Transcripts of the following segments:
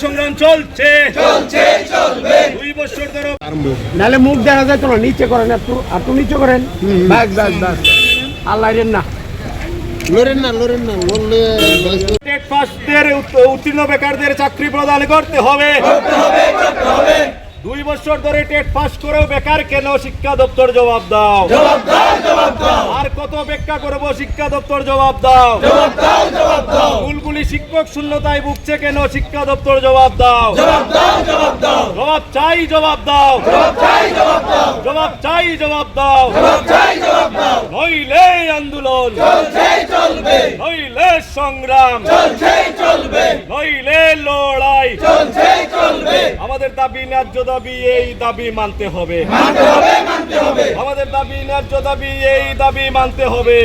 সংগ্রাম চলছে চলছে চলবে 2 বছর ধরে নালে মুখ দেখা যায় তো নিচে করেন একটু নিচে করেন বাস বাস বাস আল্লাহ না লড়েন না লড়লে টেট পাসদের উত্তীর্ণ বেকারদের চাকরি প্রদান করতে হবে 2 বছর ধরে টেট পাস করেও বেকার কেন শিক্ষা দপ্তর জবাব দাও আর কত অপেক্ষা করব শিক্ষা দপ্তর জবাব দাও স্কুলগুলি শিক্ষক শূন্যতায় ভুগছে কেন শিক্ষা দপ্তর জবাব দাও জবাব চাই জবাব দাও জবাব দাও নইলে আন্দোলন নইলে সংগ্রাম নইলে লড়াই আমাদের দাবি ন্যায্য দাবি এই দাবি মানতে হবে আমাদের দাবি ন্যায্য দাবি এই দাবি মানতে হবে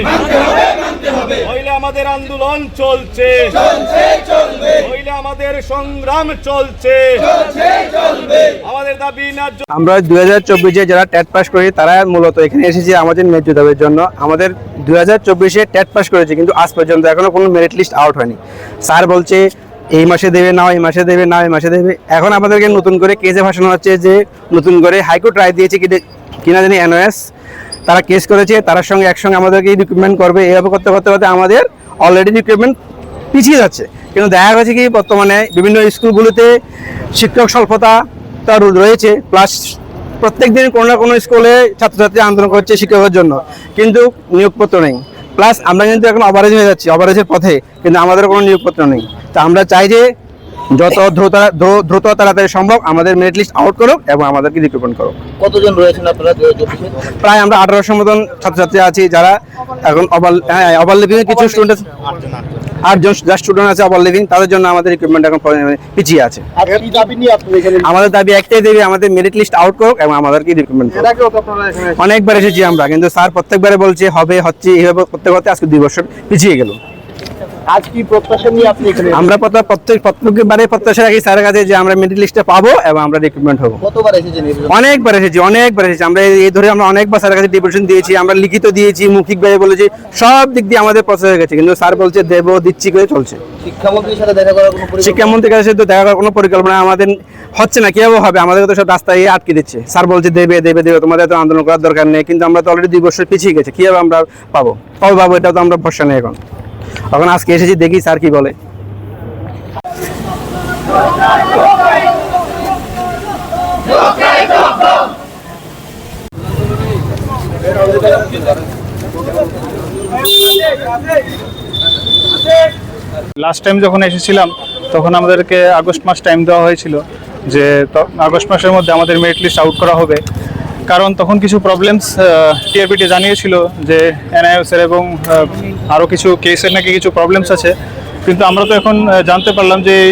নইলে আমাদের আন্দোলন চলছে নইলে আমাদের সংগ্রাম চলছে আমাদের দাবি ন্যায্য। আমরা 2024-এ যারা টেট পাস করি তারা মূলত এখানে এসেছি আমাদের ন্যায্য দাবির জন্য। আমাদের 2024-এ টেট পাস করেছে কিন্তু আজ পর্যন্ত এখনো কোনো মেরিট লিস্ট আউট হয়নি। স্যার বলছে এই মাসে দেবে না এই মাসে দেবে না এই মাসে দেবে। এখন আমাদেরকে নতুন করে কেসে ভাসানো হচ্ছে যে নতুন করে হাইকোর্ট রায় দিয়েছে কিনা জানি এনওএস তারা কেস করেছে তার সঙ্গে একসঙ্গে আমাদেরকে রিক্রুটমেন্ট করবে। এইভাবে করতে করতে আমাদের অলরেডি রিক্রুটমেন্ট পিছিয়ে যাচ্ছে। কিন্তু দেখা গেছে কি বর্তমানে বিভিন্ন স্কুলগুলোতে শিক্ষক স্বল্পতা তার রয়েছে, প্লাস প্রত্যেক দিন কোনো না কোনো স্কুলে ছাত্রছাত্রী আন্দোলন করছে শিক্ষকের জন্য, কিন্তু নিয়োগপত্র নেই। প্লাস আমরা কিন্তু এখন অভারেজ হয়ে যাচ্ছি, অভারেজের পথে, কিন্তু আমাদের কোনো নিয়োগপত্র নেই। তো আমরা চাই যে যত দ্রুত তাড়াতাড়ি সম্ভব আমাদের মেরিট লিস্ট আউট করুক এবং আমাদেরকে রিক্রুটমেন্ট করুক। কতজন রয়েছেন আপনারা? প্রায় আমরা 1800 মতন ছাত্রছাত্রী আছি যারা এখন ওভার লিভিং এর কিছু স্টুডেন্ট 8জন যা স্টুডেন্ট আছে ওভার লিভিং, তাদের জন্য আমাদের রিক্রুটমেন্ট এখন পিছিয়ে আছে। আমাদের দাবি একটাই দেবে, আমাদের মেরিট লিস্ট আউট করুক এবং আমাদেরকে রিক্রুটমেন্ট করুক। অনেকবার এসেছি আমরা, কিন্তু স্যার প্রত্যেকবারে বলছে হবে হচ্ছে, এইভাবে করতে করতে আজকে 2 বছর পিছিয়ে গেল। আজ কি প্রত্যাশা নিয়ে আপনি এখানে? আমরা প্রত্যেকবারে প্রত্যাশা রাখি স্যারের কাছে যে আমরা মেরিট লিস্টে পাবো এবং আমরা রিক্রুটমেন্ট হবো। কতবার এসেছেন? অনেকবার এসেছি আমরা এই ধরে আমরা অনেকবার স্যারের কাছে ডিপুটেশন দিয়েছি, আমরা লিখিত দিয়েছি, মৌখিকভাবে বলেছি, সব দিক দিয়ে আমাদের প্রসেস হয়ে গেছে, কিন্তু স্যার বলছে দিচ্ছি করে চলছে। শিক্ষামন্ত্রীর সাথে দেখা করার কোনো শিক্ষামন্ত্রীর কাছে তো দেখা করার কোনো পরিকল্পনা আমাদের হচ্ছে না। কিভাবে হবে? আমাদের তো সব রাস্তায় আটকে দিচ্ছে। স্যার বলছে দেবে, তোমাদের তো আন্দোলন করার দরকার নেই, কিন্তু আমরা তো অলরেডি 2 বছর পিছিয়ে গেছে। কিভাবে আমরা পাবো এটা তো আমরা ভরসা নেই এখন আজকে এসেছি, দেখি স্যার কি বলে। লাস্ট টাইম যখন এসেছিলাম তখন আমাদেরকে আগস্ট মাস টাইম দেওয়া হয়েছিল যে আগস্ট মাসের মধ্যে আমাদের মেরিট লিস্ট আউট করা হবে, কারণ তখন কিছু প্রবলেমস টিআরপিটি জানিয়েছিল যে এনআইএসের এবং আরও কিছু কেসের নাকি কিছু প্রবলেমস আছে। কিন্তু আমরা তো এখন জানতে পারলাম যে এই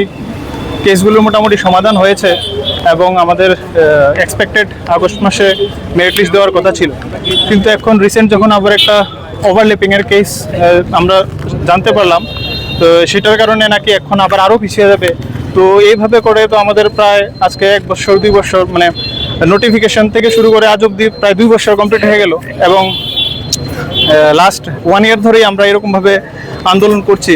কেসগুলোর মোটামুটি সমাধান হয়েছে এবং আমাদের এক্সপেক্টেড আগস্ট মাসে মেরিট লিস্ট দেওয়ার কথা ছিল। কিন্তু এখন রিসেন্ট যখন আবার একটা ওভারল্যাপিংয়ের কেস আমরা জানতে পারলাম, তো সেটার কারণে নাকি এখন আবার আরও পিছিয়ে যাবে। তো এইভাবে করে তো আমাদের প্রায় আজকে 1 বছর 2 বছর, মানে নোটিফিকেশন থেকে শুরু করে আজ অবধি প্রায় 2 বছর কমপ্লিট হয়ে গেল, এবং লাস্ট 1 ইয়ার ধরেই আমরা এরকমভাবে আন্দোলন করছি,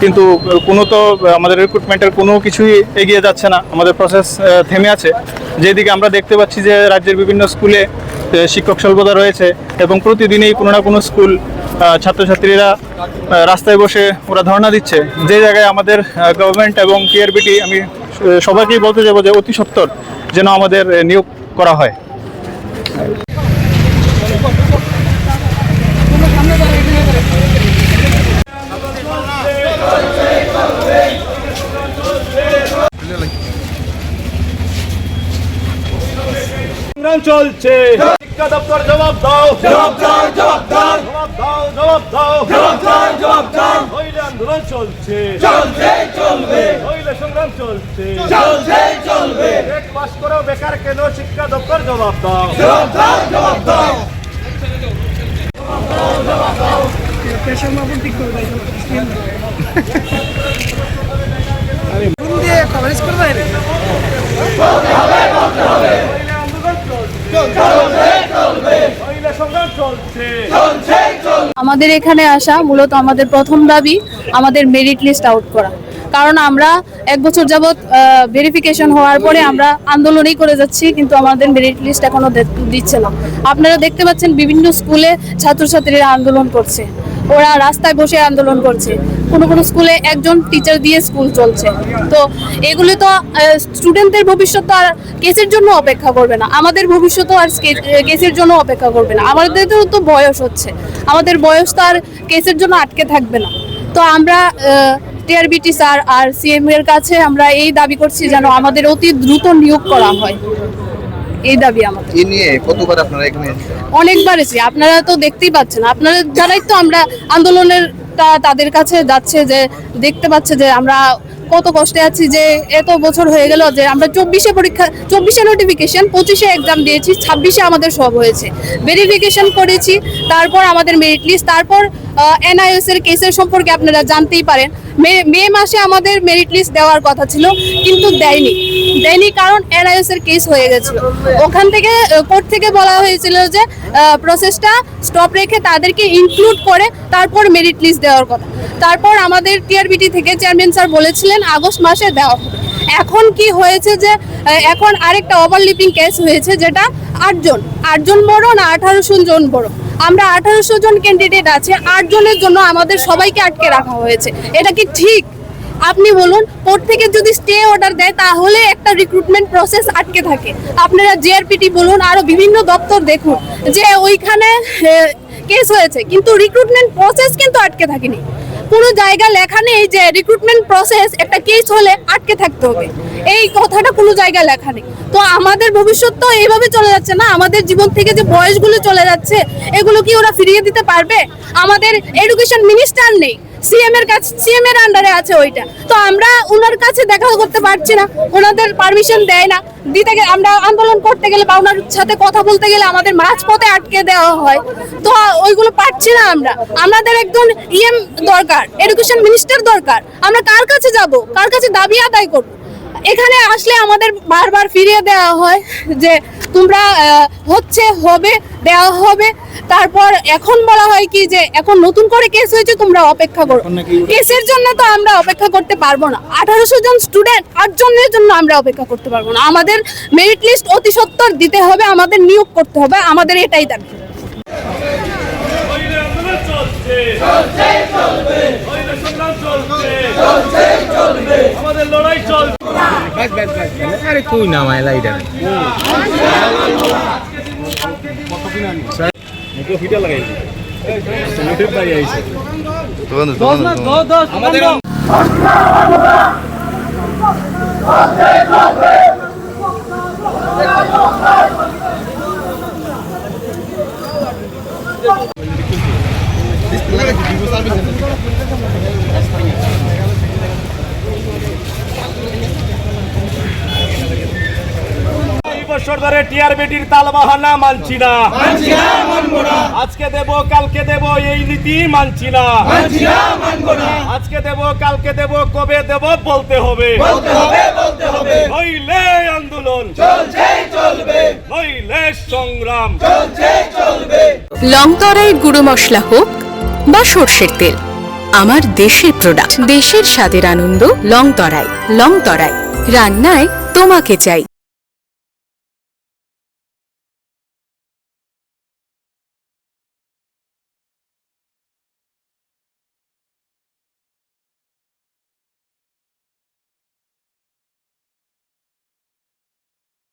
কিন্তু কোনো তো আমাদের রিক্রুটমেন্টের কোনো কিছুই এগিয়ে যাচ্ছে না। আমাদের প্রসেস থেমে আছে। যেদিকে আমরা দেখতে পাচ্ছি যে রাজ্যের বিভিন্ন স্কুলে শিক্ষক স্বল্পতা রয়েছে এবং প্রতিদিনই কোনো না কোনো স্কুল ছাত্রছাত্রীরা রাস্তায় বসে ওরা ধর্ণা দিচ্ছে, যে জায়গায় আমাদের গভর্নমেন্ট এবং টিআরপিটি, আমি সবাইকেই বলতে যাবো যে অতি সত্বর যেন আমাদের নিয়োগ করা হয়। চলছে শিক্ষা দপ্তর জবাব দাও নইলে আন্দোলন চলছে নইলে সংগ্রাম চলছে টেট পাস করেও বেকার কেন শিক্ষা দপ্তর জবাব দাও আমাদের এখানে আসা মূলত আমাদের প্রথম দাবি আমাদের মেরিট লিস্ট আউট করা, কারণ আমরা 1 বছর যাবত ভেরিফিকেশন হওয়ার পরে আমরা আন্দোলনই করে যাচ্ছি, কিন্তু আমাদের মেরিট লিস্ট এখনো দিচ্ছে না। আপনারা দেখতে পাচ্ছেন বিভিন্ন স্কুলে ছাত্রছাত্রীরা আন্দোলন করছে, ওরা রাস্তায় বসে আন্দোলন করছে, কোনো স্কুলে একজন টিচার দিয়ে স্কুল চলছে। তো এগুলো তো স্টুডেন্টদের ভবিষ্যৎ তো আর কেসের জন্য অপেক্ষা করবে না, আমাদের ভবিষ্যৎও আর কেসের জন্য অপেক্ষা করবে না। আমাদেরও তো বয়স হচ্ছে, আমাদের বয়স তো আর কেসের জন্য আটকে থাকবে না। তো আমরা টিআরবিটি স্যার আর সিএম এর কাছে আমরা এই দাবি করছি যেন আমাদের অতি দ্রুত নিয়োগ করা হয়, এই দাবি আমাদের। এই নিয়ে কতবার আপনারা এখানে অনেকবার এসেছি, আপনারা তো দেখতেই পাচ্ছেন, আপনারা যারাই তো আমরা আন্দোলনের তাদের কাছে যাচ্ছে, যে দেখতে পাচ্ছে যে আমরা কত কষ্টে আছি, যে এত বছর হয়ে গেল যে আমরা 24-এ পরীক্ষা, 24-এ নোটিফিকেশন, 25-এ এক্সাম দিয়েছি, 26-এ আমাদের সব হয়েছে, ভেরিফিকেশন করেছি, তারপর আমাদের মেরিট লিস্ট, তারপর এনআইএস এর কেসের সম্পর্কে আপনারা জানতেই পারেন। মে মাসে আমাদের মেরিট লিস্ট দেওয়ার কথা ছিল, কিন্তু দেয়নি কারণ এনআইএস এর কেস হয়ে গেছিল। ওখান থেকে কোর্ট থেকে বলা হয়েছিল যে প্রসেসটা স্টপ রেখে তাদেরকে ইনক্লুড করে তারপর মেরিট লিস্ট দেওয়ার কথা। তারপর আমাদের টিআরবিটি থেকে চেয়ারম্যান স্যার বলেছিলেন আগস্ট মাসে দেওয়া হবে। এখন কি হয়েছে যে এখন আরেকটা ওভারলিপিং কেস হয়েছে, যেটা 8 জন বড় না 1800 জন বড়, আমরা 1800 জন ক্যান্ডিডেট আছে, 8 জনের জন্য আমাদের সবাইকে আটকে রাখা হয়েছে। এটা কি ঠিক? আপনি বলুন, কোর্ট থেকে যদি স্টে অর্ডার দেয় তাহলে একটা রিক্রুটমেন্ট প্রসেস আটকে থাকে। আপনারা জিআরপিটি বলুন, আরো বিভিন্ন দপ্তর দেখুন যে ওইখানে কেস হয়েছে, কিন্তু রিক্রুটমেন্ট প্রসেস কিন্তু আটকে থাকেনি। কোনো জায়গা লেখা নেই যে রিক্রুটমেন্ট প্রসেস একটা কেস হলে আটকে থাকতে হবে, এই কথাটা কোনো জায়গায় লেখা নেই। তো আমাদের ভবিষ্যৎ তো এইভাবে চলে যাচ্ছে না, আমাদের জীবন থেকে যে বয়সগুলো চলে যাচ্ছে এগুলো কি ওরা ফিরিয়ে দিতে পারবে? আমাদের এডুকেশন মিনিস্টার নেই, সিএম এর আন্ডারে আছে ওইটা, তো আমরা ওনার কাছে দেখা করতে পারছি না, ওনাদের পারমিশন দেয় না দিতে গেলে, আমরা আন্দোলন করতে গেলে বা ওনার সাথে কথা বলতে গেলে আমাদের মাঝপথে আটকে দেওয়া হয়। তো ওইগুলো পারছি না আমরা, আমাদের একজন ইএম দরকার, এডুকেশন মিনিস্টার দরকার। আমরা কার কাছে যাব, কার কাছে দাবি আদায় করব? এখানে আসলে আমাদের বারবার ফিরিয়ে দেওয়া হয় যে তোমরা হবে, দেওয়া হবে। তারপর এখন বলা হয় কি যে এখন নতুন করে কেস হয়েছে, তোমরা অপেক্ষা করো। কেসের জন্য তো আমরা অপেক্ষা করতে পারবো না, 1800 জন স্টুডেন্ট 8 জনের জন্য আমরা অপেক্ষা করতে পারবো না। আমাদের মেরিট লিস্ট অতি সত্বর দিতে হবে, আমাদের নিয়োগ করতে হবে, আমাদের এটাই দাবি। আমাদের লড়াই চলছে। আরে কই না মাইলা এটা ফিটা লাগাইছি বছর ধরে টিআরবিটির তালবাহানা মানছি না, আজকে দেব কালকে দেব এই নীতি মানছি না, আজকে দেব কালকে দেব কবে দেব বলতে হবে, নইলে আন্দোলন চলবে, নইলে সংগ্রাম চলবে। লংতরাই গুঁড়ো মশলা হোক বা সর্ষের তেল, আমার দেশের প্রোডাক্ট, দেশের স্বাদের আনন্দ। লংতরাই রান্নায় তোমাকে চাই।